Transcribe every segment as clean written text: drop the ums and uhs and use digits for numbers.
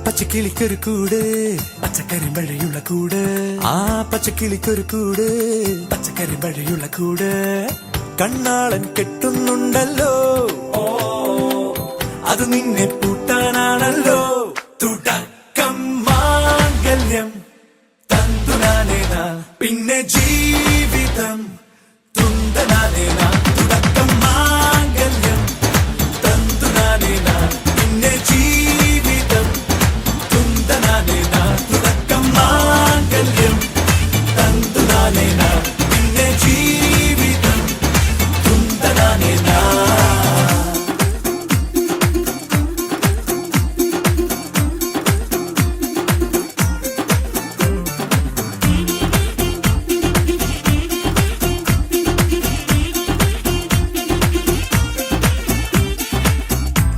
പച്ചക്കിളിക്കൊരു കൂട് പച്ചക്കരിമ്പഴയുള്ള കൂട് ആ പച്ചക്കിളിക്കൊരു കൂട് പച്ചക്കരിമ്പഴയുള്ള കൂട് കണ്ണാളൻ കെട്ടുന്നുണ്ടല്ലോ അത് നിന്നെ പൂട്ടാനാണല്ലോ തുടക്കം മാംഗല്യം തന്തുനാനേന പിന്നെ ജീവിതം തുന്തനാനേന തുടക്കം മാംഗല്യം തന്തുനാനേന പിന്നെ ജീവിതം തുന്തനാനേന തുടക്കം മാംഗല്യം തന്തുനാനേന പിന്നെ ജീവിതം തുന്തനാനേന.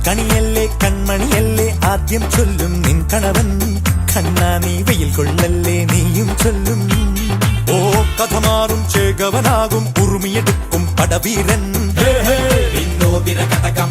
കണിയല്ലേ കൺമണിയല്ലേ ആദ്യം ചൊല്ലും നിൻ കണവൻ കണ്ണാ നീ വെയിൽ കൊള്ളല്ലേ നീയും ചൊല്ലും ഓ കഥ മാറും ചേകവനാകും ഉറുമിയെടുക്കും പടവീരൻ വിനോദിന കടകം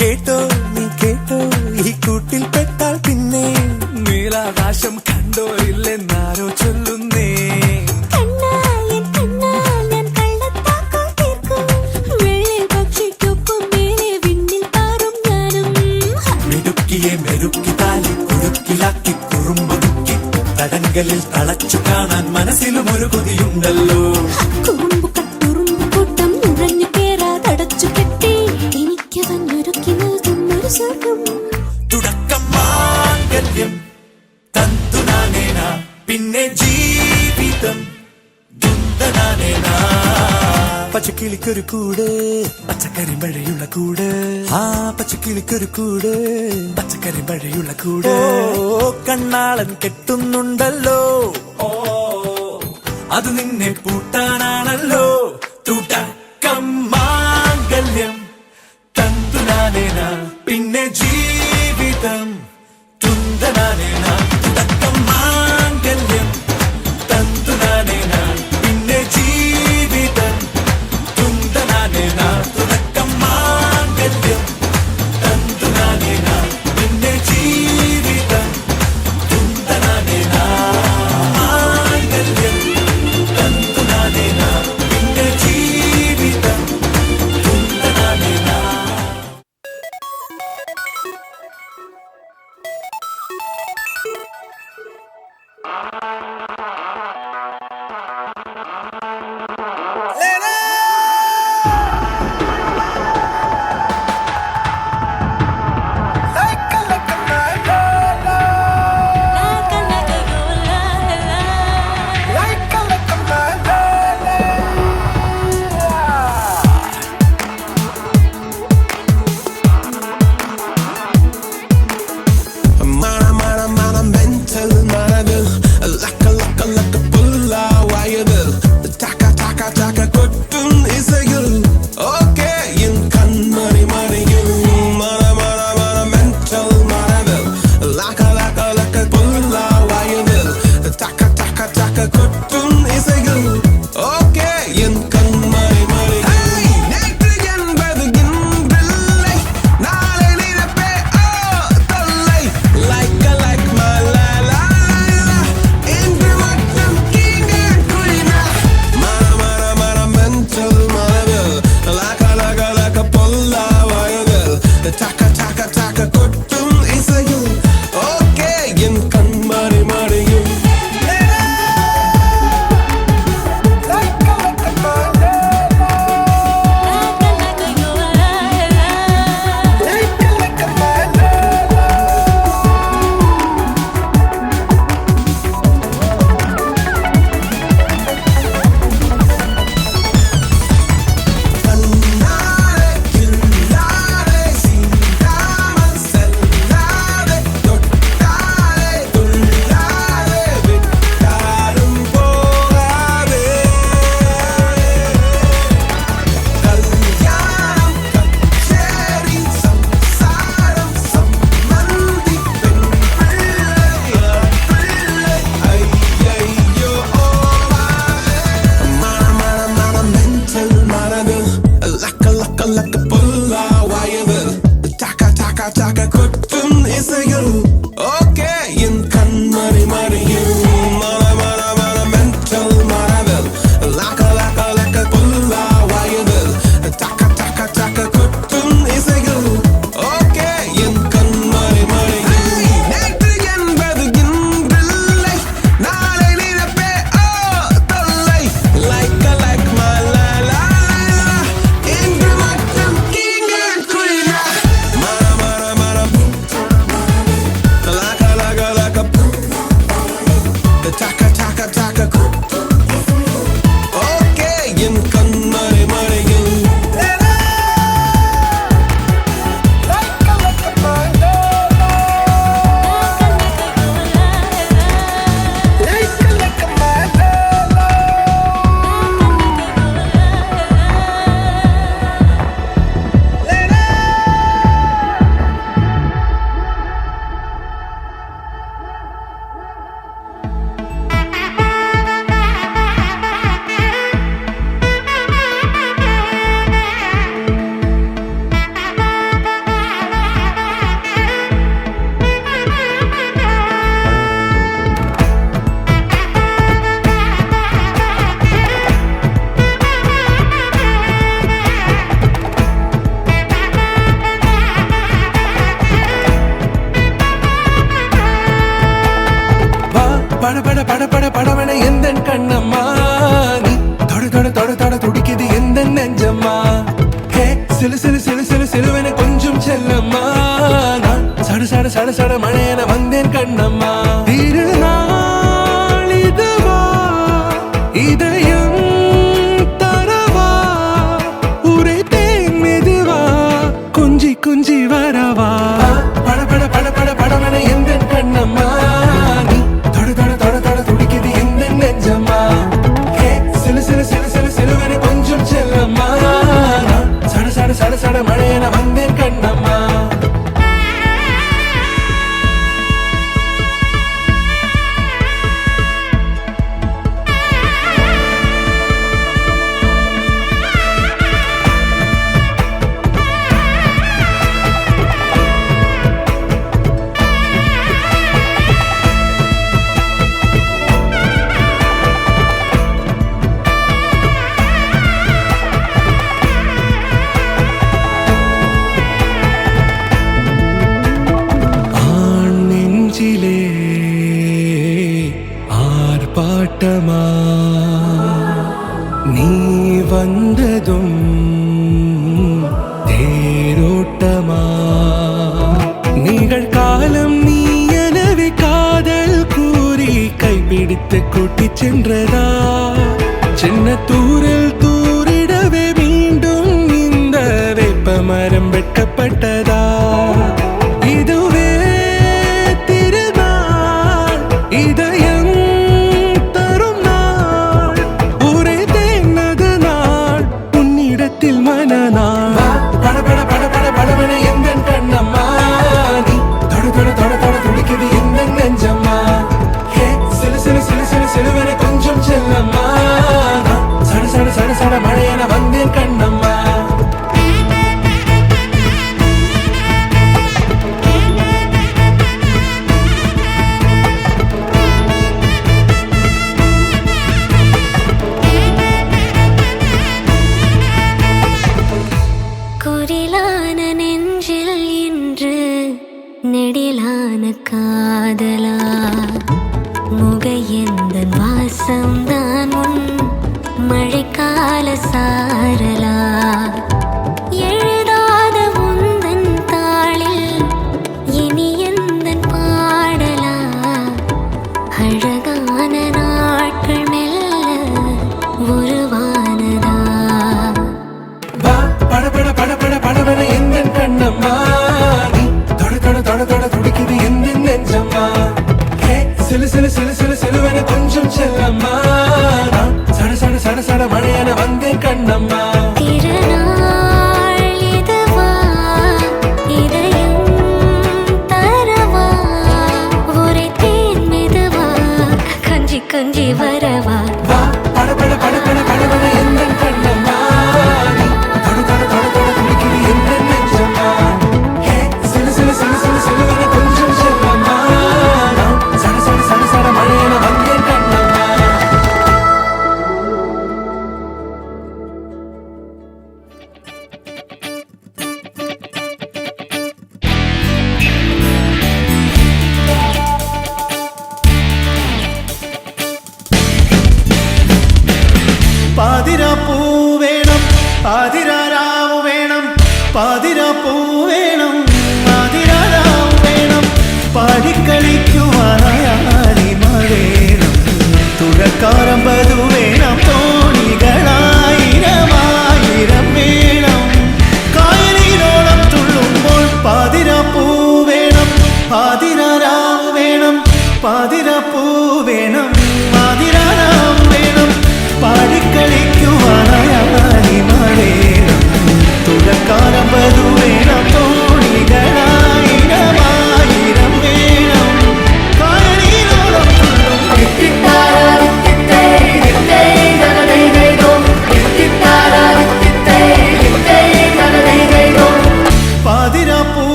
കേട്ടോ നീ കേട്ടോ ഈ കൂട്ടിൽ പെട്ടാൽ പിന്നെ നീലാകാശം കണ്ടോ ഇല്ലെന്നാരോ ചൊല്ലുന്നേ മിടുക്കിയെ മെരുക്കി താലി കുരുക്കിലാക്കി കുറുമ്പൊതുക്കി തടങ്കലിൽ തളച്ചു കാണാൻ മനസ്സിലും ഒരു കൊതിയുണ്ടല്ലോ തുടക്കം മാംഗല്യം തന്തുനാനേന പിന്നെ ജീവിതം തുന്തനാനേന. പച്ചക്കിളിക്കൊരു കൂട് പച്ചക്കരിമ്പഴയുള്ള കൂട് ആ പച്ചക്കിളിക്കൊരു കൂട് പച്ചക്കരിമ്പഴയുള്ള കൂട് കണ്ണാളൻ കെട്ടുന്നുണ്ടല്ലോ അത് നിന്നെ പൂട്ടാനാണല്ലോ തുടക്കം മാംഗല്യം തന്തുനാനേന പിന്നെ ജീവിതം തുന്തനാനേന തുടക്കം മാംഗല്യം തന്തുനാനേന പിന്നെ ജീവിതം തുന്തനാനേന തുടക്കം മാംഗല്യം തന്തുനാനേന പിന്നെ ജീവിതം തുന്തനാനേന മാംഗല്യം തന്തുനാനേന പിന്നെ ജീവിതം തുന്തനാനേന. கொட்டும் இசையில் ஓகே என் கண்மணி மறியும் மன மன மன மென்டல் மரபில் லாக்க லாக்க லாக்க புல்லா வயதில் டக்க டக்க டக்க கொட்டும் இசையில் ஓகே என் கண்மணி மறியும் நேற்று என்பது இன்றில்லை நாளை நினைப்பே ஓ தொல்லை லைக் லைக் மலலா இன்று மட்டும் king and queen மர மர மரம் லாக்க லாக்க லாக்க டக்க டக்க டக்க ஓகே என் கண்மணி மறியும் பட பட பட பட படவன எந்த கண்ணம்மா நீ தொட தொட தொட தொட துடிக்குது எந்த நெஞ்சம்மா ஹே சிலு சிலு சிலு சிலு சிலுவன கொஞ்சம் செல்லம்மா நான் சட சட சட சட மழையன வந்தேன் கண்ணம்மா திருநாள் இதுவா இதயம் தரவா உரைத்தேன் மெதுவா கொஞ்சி கொஞ்சி வரவா பட பட பட பட படவன எந்த கண்ணம்மா நீ தொட தொட தொட தொட துடிக்குது எந்த நெஞ்சம்மா ஹே சிலு சிலு சிலு சிலு சிலுவன கொஞ்சம் செல்லம்மா நான் சட சட சட சட மழையன வந்தேன் கண்ணம்மா ஆர்ப்பாட்டமா நீ வந்ததும் தேரோட்டமா நிகழ்காலம் நீ எனவே காதல் கூறி கைப்பிடித்து கூட்டிச் சென்றதா சின்ன தூரல் தூரிடவே மீண்டும் இந்த வேப்ப மரம் வெட்கப்பட்டதா இதுவே திருநாள் இதயம் தரும் நாள் ஒரே தேனது நாள் உன்னிடத்தில் மனநாள் பட பட பட பட படவன எந்த கண்ணம்மா நீ தொட தொட தொட தொட துடிக்குது எந்த நெஞ்சம்மா ஹே சிலு சிலு சிலு சிலு சிலுவன கொஞ்சம் செல்லம்மா நான் சட சட சட சட மழையன வந்தேன் கண்ணம்மா குரிலான நெஞ்சில் இன்று நெடிலான காதலா முகையெந்தன் வாசம்தான் உன் மழைக்கால சாரலா எழுதாத உந்தன் தாளில் இனி எந்தன் பாடலா அழகான நாட்கள் மெல்ல உருவானதா பட பட பட பட படவன எந்த கண்ணம்மா நீ தொட தொட தொட தொட துடிக்குது எந்த நெஞ்சம்மா ஹே சிலு சிலு சிலு சிலு சிலுவன கொஞ்சம் செல்லம்மா நான் சட சட சட சட மழையன வந்தேன் கண்ணம்மா திருநாள்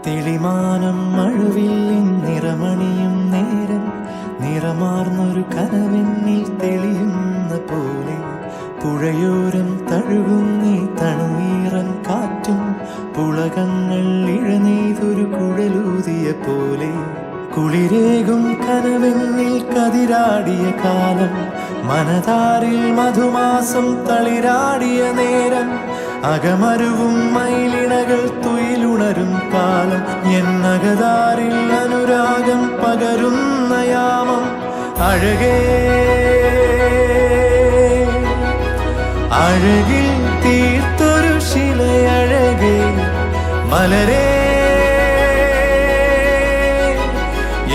തെളിമാനം മഴവില്ലിൻ നിറമണിയും നേരം നിറമാർന്നൊരു കനവെന്നിൽ തെളിയുന്ന പോലെ പുഴയോരം തഴുകുന്നീ തണുനീറൻ കാറ്റും പുളകങ്ങൾ ഇഴനെയ്തൊരു കുഴലൂതിയ പോലെ കുളിരേകും കനവെന്നിൽ കതിരാടിയ കാലം മനതാരിൽ മധുമാസം തളിരാടിയ നേരം അകമരുവും മയിലിണകൾ തുയിലുണരും കാലം എന്നകതാരിൽ അനുരാഗം പകരുന്ന യാമം അഴകേ അഴകിൽ തീർത്തൊരു ശിലയഴകേ മലരേ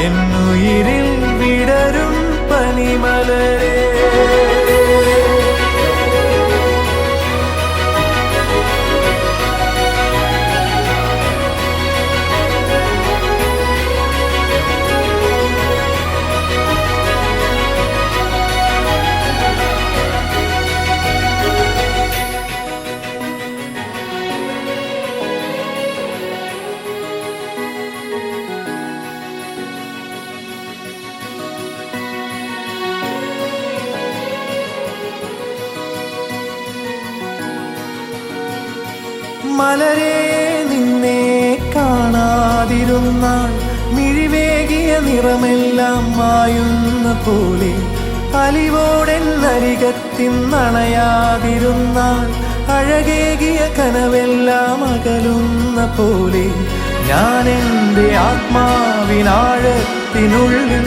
എന്നുയിരിൽ വിടരും പനിമലരേ മലരേ നിന്നെ കാണാതിരുന്നാൽ മിഴിവേകിയ നിറമെല്ലാം മായുന്ന പോലെ അലിവോടെന്നരികത്തിന്നണയാതിരുന്നാൽ അഴകേകിയ കനവെല്ലാം അകലുന്ന പോലെ ഞാൻ എൻ്റെ ആത്മാവിനാഴത്തിനുള്ളിൽ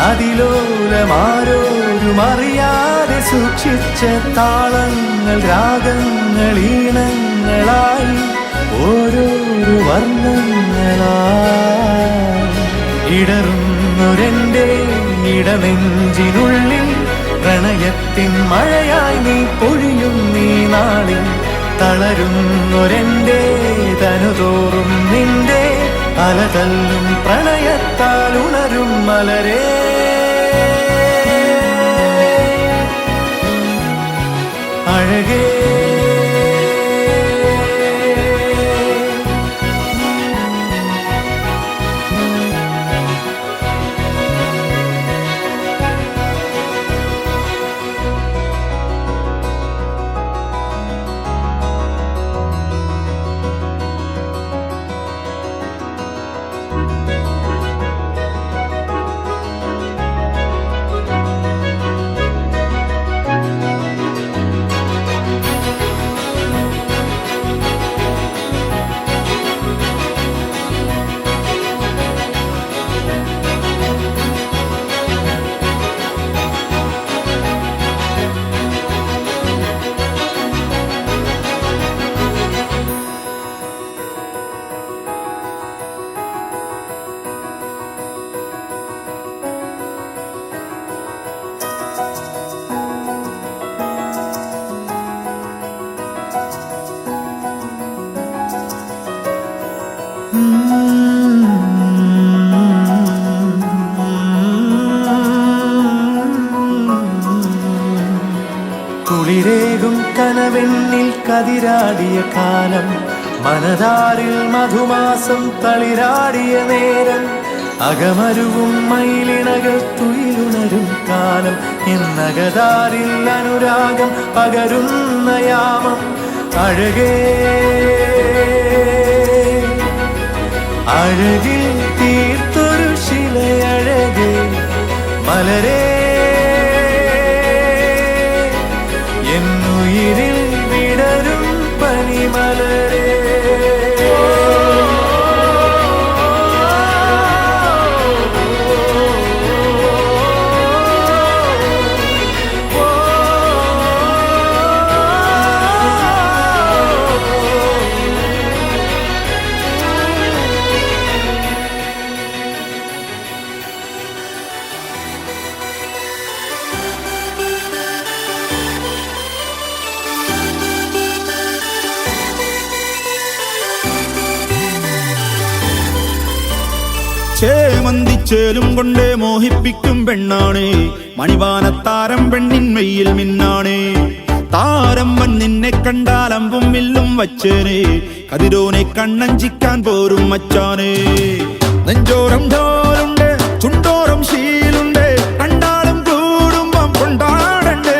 അതിലോലമാരോരും അറിയാതെ സൂക്ഷിച്ച താളങ്ങൾ രാഗങ്ങൾ ഈണങ്ങളായി ഓരോരോ വർണ്ണങ്ങളായി ഇടറുന്നൊരെൻ്റെ ഇടനെഞ്ചിനുള്ളിൽ പ്രണയത്തിൻ മഴയായി നീ പൊഴിയും നീ നാളിൽ തളരുന്നൊരെൻ്റെ തനുതോറും നിന്റെ അലതല്ലും പ്രണയത്താൽ ഉണരും മലരേ അഴകേ കുളിരേകും കനവെന്നിൽ കതിരാടിയ കാലം മനതാരിൽ മധുമാസം തളിരാടിയ നേരം അകമരുവും മയിലിണകൾ തുയിലുണരും കാലം എന്നകതാരിൽ അനുരാഗം പകരുന്ന യാമം അഴകേ അഴകിൽ തീർത്തൊരു ശിലയഴകേ മലരേ എന്നുയിരിൽ വിടരും പനിമലരേ ചേമന്തിച്ചേലും കൊണ്ടേ മോഹിപ്പിക്കും പെണ്ണാണേ മണിവാനത്താരം പെണ്ണിൻ മെയ്യിൽ മിന്നാണേ താരം വൻ നിന്നെ കണ്ടാൽ അമ്പും വില്ലും വച്ചേനെ കതിരോനെ കണ്ണഞ്ചിക്കാൻ പോരും മച്ചാനെ. നെഞ്ചോരം ഡോലുണ്ട്, ചുണ്ടോരം ശീലുണ്ട്, കണ്ടാളും കൂടുമ്പം കൊണ്ടാടണ്ടേ.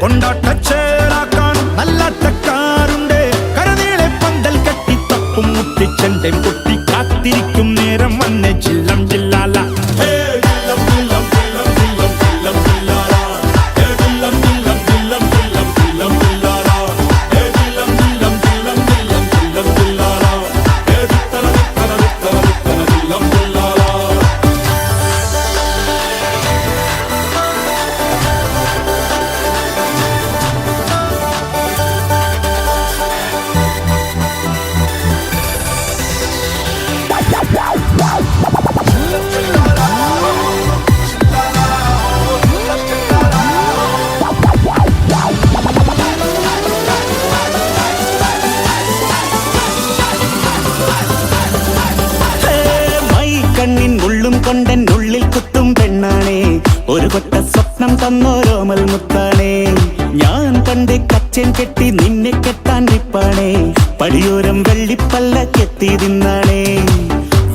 കൊണ്ടാട്ടച്ചേലാക്കാൻ നല്ലാട്ടക്കാരുണ്ട്, കരനീളെ പന്തൽ കെട്ടി തപ്പും മുട്ടിച്ചെണ്ടൻ പൊട്ടി കാത്തിരിക്കും നേരം വന്നെ ചില്ലം ജില്ലാല. കണ്ണിൻ ഉള്ളും കൊണ്ടൻ ഉള്ളിൽ കുത്തും പെണ്ണാണേ, ഒരു കൊട്ട സ്വപ്നം തന്നോരോമൽ മുത്താണേ. ഞാൻ പണ്ട് കച്ചൻ കെട്ടി നിന്നെ കെട്ടാൻ നിപ്പാണേ, പടിയോരം വെള്ളിപ്പല്ലക്കെത്തി തിന്നാണേ.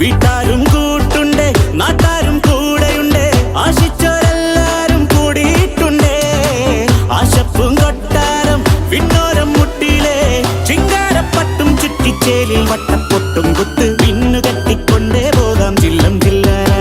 വീട്ടാരും കൂട്ടുണ്ട്, നാട്ടാരും കൂടെയുണ്ട്, ആശിച്ചോരെല്ലാരും കൂടിയിട്ടുണ്ട്. ആശപ്പും കൊട്ടാരം വിണ്ണോരം മുട്ടിയിലെ ചിങ്കാരപ്പട്ടും ചുറ്റിച്ചേലിൽ വട്ടപ്പൊട്ടും കുത്ത് പിന്നു കെട്ടിക്കൊണ്ടേ പോകാം ചില്ലം ചില്ലാല.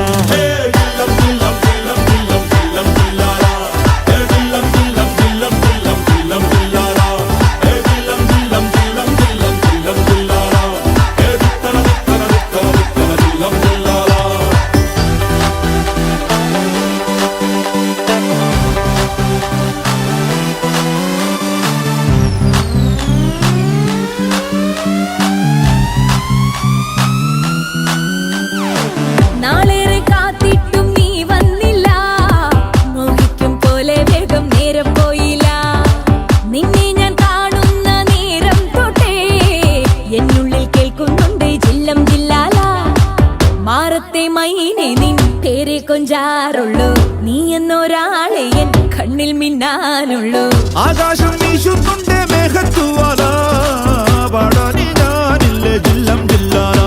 നാളേറെ കാത്തിട്ടും നീ വന്നില്ല, മോഹിക്കും പോലെ വേഗം നേരം പോയില്ല. നിന്നെ ഞാൻ കാണുന്ന നേരം തൊട്ടേ എന്നുള്ളിൽ കേൾക്കുന്നുണ്ട് ജില്ലം ജില്ലാല. മാറത്തെ മൈനെ നിൻ പേരെ കൊഞ്ചാറുള്ളൂ, നീ എന്നൊരാളെ എൻ കണ്ണിൽ മിന്നാനുള്ളൂ. ആകാശം വീശുന്നുണ്ട് മേഘത്തുവാല, പാടാനി ഞാനില്ല ജില്ലം ജില്ലാല.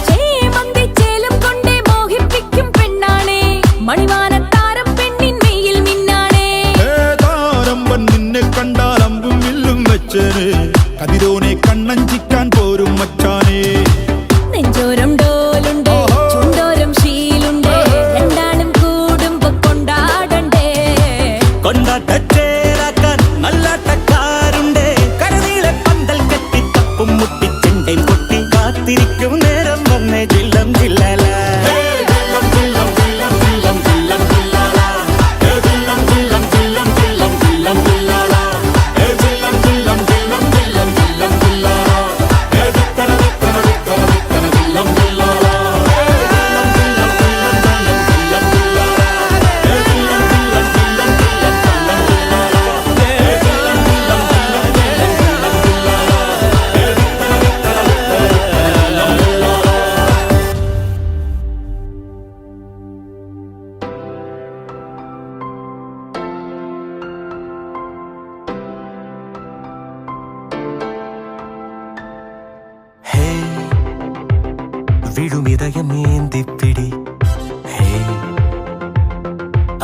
ചേമന്തിച്ചേലും കൊണ്ടേ മോഹിപ്പിക്കും പെണ്ണാണേ, മണിവാനത്താരം പെണ്ണിൻ മെയ്യിൽ മിന്നാണേ. താരമ്പൻ നിന്നെ കണ്ടാൽ അമ്പും വില്ലും വെച്ചേനെ, കതിരോനെ കണ്ണഞ്ചിക്കാൻ പോരും മച്ചാനെ. നെഞ്ചോരം ഡോലുണ്ട്, ചുണ്ടോരം ശീലുണ്ട്, രണ്ടാളും കൂടുമ്പോ കൊണ്ടാടണ്ടേ. കൊണ്ടാട്ടച്ചേലാക്കാൻ നല്ലാട്ടക്കാരുണ്ട്, കരനീളെ പന്തൽ കെട്ടി തപ്പും മുട്ടിച്ചെണ്ടൻ പൊട്ടി കാത്തിരിക്കും നേരം വന്നേ ജില്ലം ജില്ലാല. വിടുമിതയമേന്തിപ്പിടി, ഹേ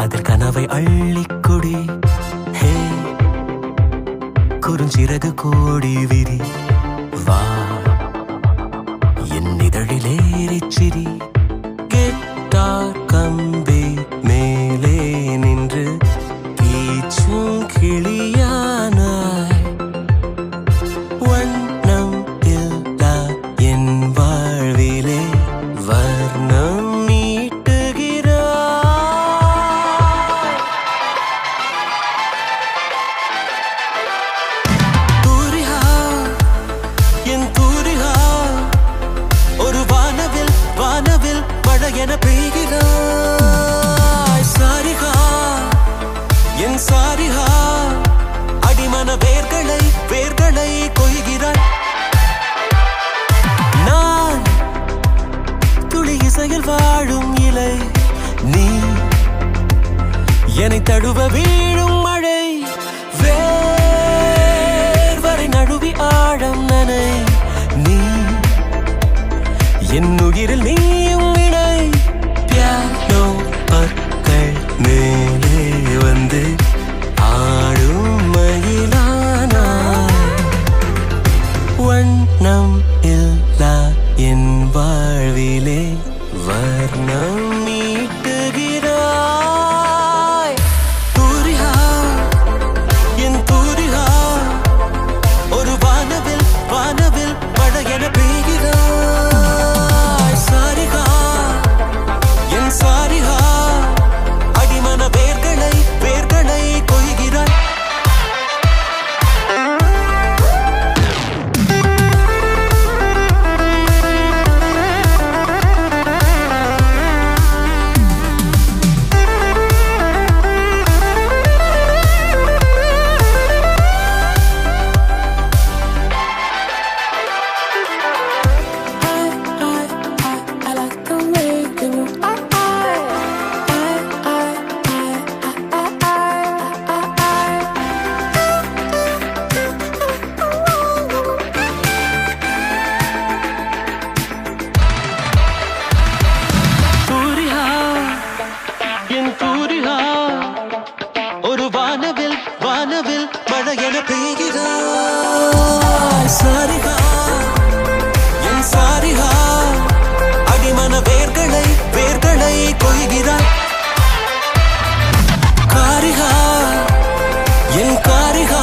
അതിൽ കനവൈ അള്ളിക്കൊടി, ഹേ കുറുഞ്ചിറക് കോടി വിരി, വാ എന്നിതഴിലേറിച്ചിരി. കെട്ടാർ കമ്പി മേലെ നിன்று കീച്ചും കിളിയാനായി, വണ്ണം ഇല്ല എൻ வாழ்விலே വർണ്ണം നീട്ടുகிறாய். தூரிகா என் தூரிகா, ஒரு வானவில் தரையில் வாழும் இலை நீ என்னை தழுவ வீழும் மழை வேர்வரை நழுவி ஆழம் நனை நீ என் உயிரில் நீயும் இணை பியானோ பற்கள் மேலே வந்து ஆடும் மயிலானாய் வண்ணம் இல்லா என் வாழ்விலே வர்ணம் மீட்டுகிறாய் தூரிகா என் தூரிகா ஒரு வானவில் வானவில் மழையென பெய்கிறாய் சாரிகா என் சாரிகா அடிமன வேர்களை வேர்களை கொய்கிறாய் தூரிகா என் தூரிகா ஒரு வானவில் வானவில் மழையென பெய்கிறாய் சாரிகா என் சாரிகா அடிமன வேர்களை வேர்களை கொய்கிறாய் காரிகா என் காரிகா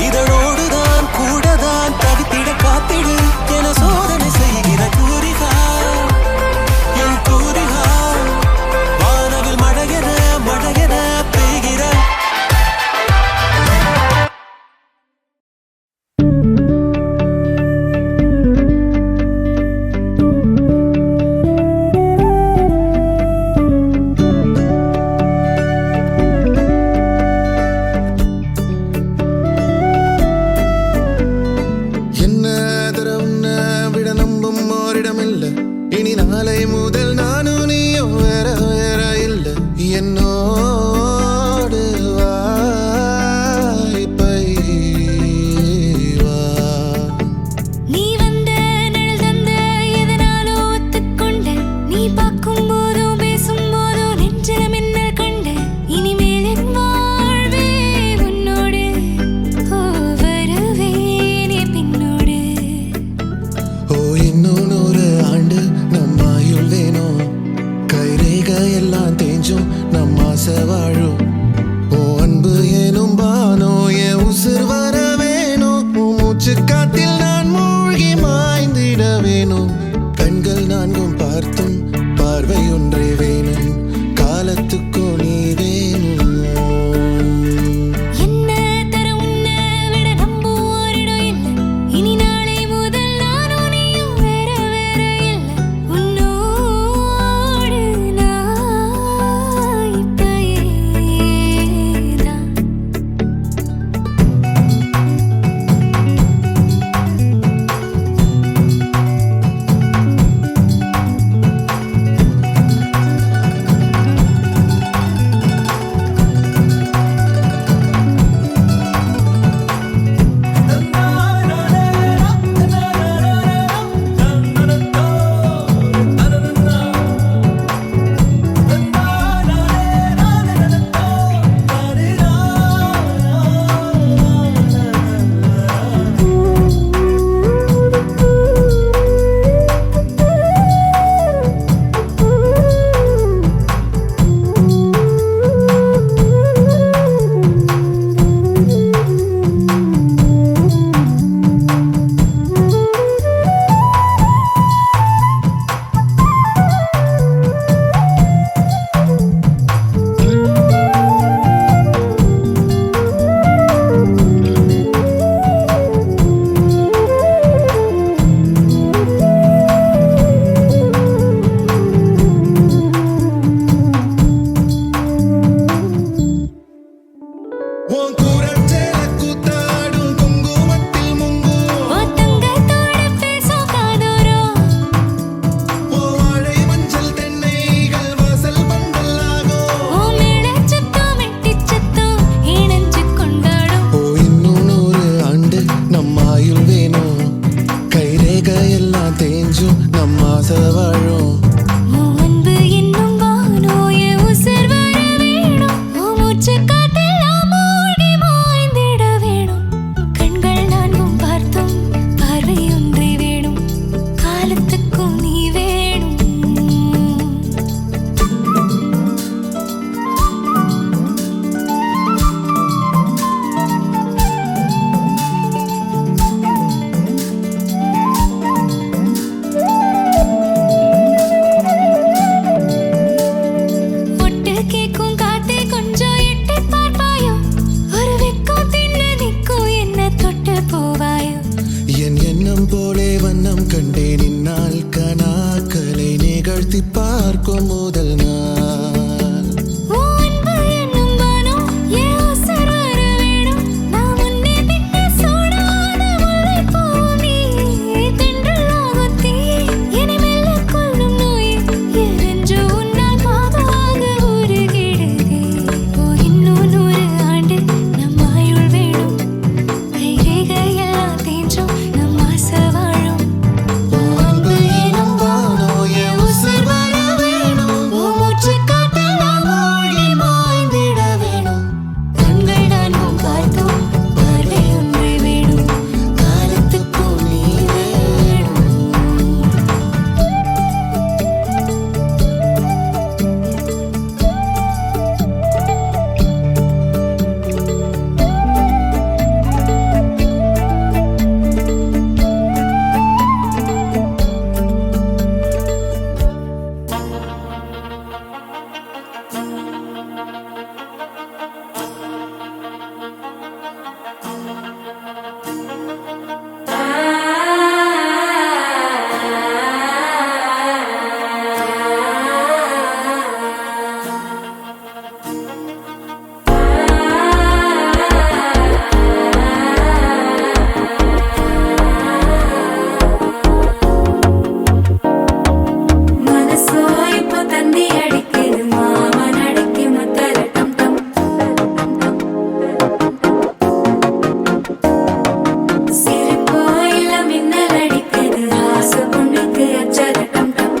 இதழோடுதான் கூடதான் தவித்திட காத்திடு என சோதனை செய்கிற கூரிகா என் கூரிகா வானவில் மழையென மழையென பெய்கிறாய் என்ன தர உன்னை விட நம்பும் ஓரிடமில்ல இனி நாளை முதல் நானும் நீயும் வேற வேற இல்ல என்னோடு வாய்ப்பை வா நீ வந்த நிழல் தந்த எதனாலோ ஒத்துக்கொண்டேன் நீ பார்க்கும் போதோ பேசும் போதோ நெஞ்சில மின்னல் கண்டேன் இனிமேல் என் வாழ்வே உன்னோடு ஓ வருவேனே பின்னோடு ஓ இன்னும் 100 ஆண்டு நம்ம ஆயுள் வேணும் கைரேக எல்லாம் தேஞ்சும் நம்ம ஆசை வாழும் ஓ அன்பு ஏனும் பானோ என் உசுர் வர வேணும் உன் மூச்சு காத்தில் நான் மூழ்கி மாய்ந்திட வேணும் கண்கள் நான்கும் பார்த்தும் பார்வை ஒன்றே வேணும் காலத்துக்கும் நீ வேணும் என்ன தர உன்னை விட நம்பும் ஓரிடம் இல்ல இனி நாளை முதல் நானும் நீயும் வேற வேற இல்ல உன்னோடு நான் இப்பயேதான் அழுத்தி பார்க்கும் முதல் நாள் அன்பு என்னும் வானம் என் உசுர் வர வேணும் நான் உன்னை விட்டு சூடான முல்லைப்பூவும் நீ தென்றலாகும் தீ என்னை மெல்ல கொள்ளும் நோய் எரிஞ்சு உன்னால் பாவாக உருகிடுதே இன்னும் 100 ஆண்டு நம் ஆயுள் வேணும் கைரேகையெல்லாம் தேஞ்சும் நம் ஆசை வாழும் அன்பு எனும் வானம் என் உசுர் வர வேணும் மூச்சு காற்று நாம் மூழ்கி மாய்ந்திட வேணும் கண்கள் நான்கும் பார்த்தோம் பார்வை ஒன்றே வேணும் காலத்துக்கும் நீ வேணும் மனசோ இப்போ தந்தி அடிக்குது மாமன் அடிக்கு மத்தல டம் டம் சிரிப்போ இல்ல மின்னல் அடிக்குது ஆசை பொண்ணுக்கு அச்சல டம் டம்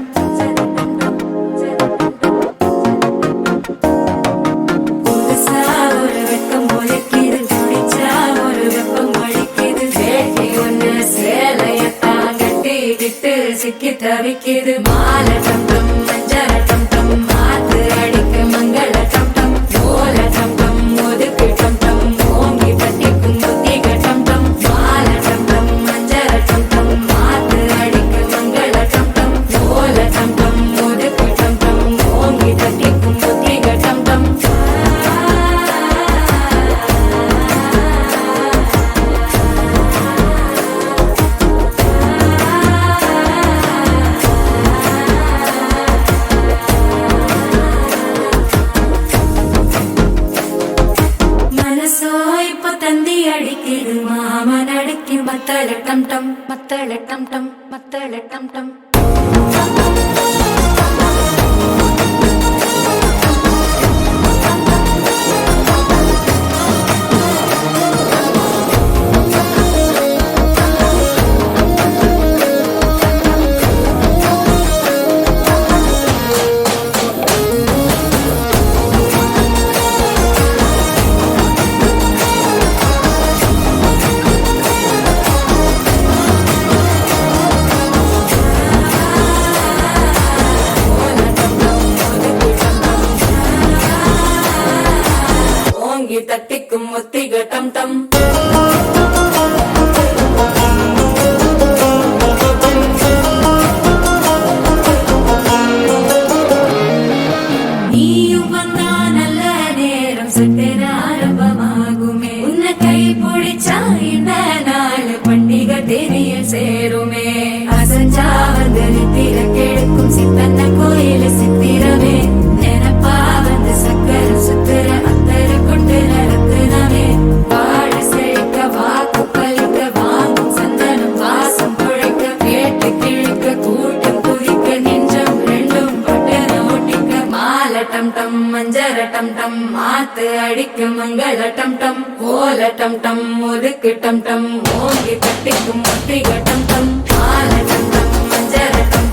புதுசா ஒரு வெக்கம் ஒலிக்குது துடிச்சா ஒரு வெப்பம் வலிக்குது வேட்டி ஒண்ணு சேலையத்தான் கட்டிக்கிட்டு சிக்கி தவிக்குது மாலை டம் டம் மஞ்சள டம் டம் மாத்து அடிக்க மங்கள டம் டம் ஓல டம் டம் ஒதுக்கு டம் டம் ஓங்கி தட்டிக்கும் புத்திக டம் டம் மாலை டம் டம் மஞ்சள டம் டம் மாத்து அடிக்க மங்கள டம் டம் ஓல டம் டம் ஒதுக்கு டம் டம் ஓங்கி தட்டிக்கும் புத்திக டம் டம் மனசோ இப்போ தந்தி அடிக்குது மாமன் அடிக்கு மத்தள டம் டம் மத்தள டம் டம் மத்தள டம் டம் ஓங்கி தட்டிக்கும் ஒத்திக டம் டம் நீயும் வந்தா நல்ல நேரம் சட்டென ஆரம்பமாகுமே உன்னை கை பிடிச்சா இந்த நாள் பண்டிகை தெரிய சேருமே அசஞ்சா வந்து நித்திர கெடுக்கும் சித்தன்ன கோயில சித்திரமே நினப்பா வந்து சக்கர சுத்துற அத்தர கொண்டு நடத்துனவே வாழ செழிக்க வாக்கு பலிக்க வாங்கும் சந்தனம் வாசம் குழைக்க கேட்டு கிழிக்க கூட்டம் குதிக்க நெஞ்சம் ரெண்டும் பட்டன ஒட்டிக்க மாலை டம் டம் மஞ்சர டம் டம் மாத்து அடிக்க மங்கள டம் டம் ஓல டம் டம் ஒதுக்கு டம் டம் ஓங்கி தட்டிக்கும் ஒத்திக டம் டம் மாலை டம் டம் மஞ்சர டம்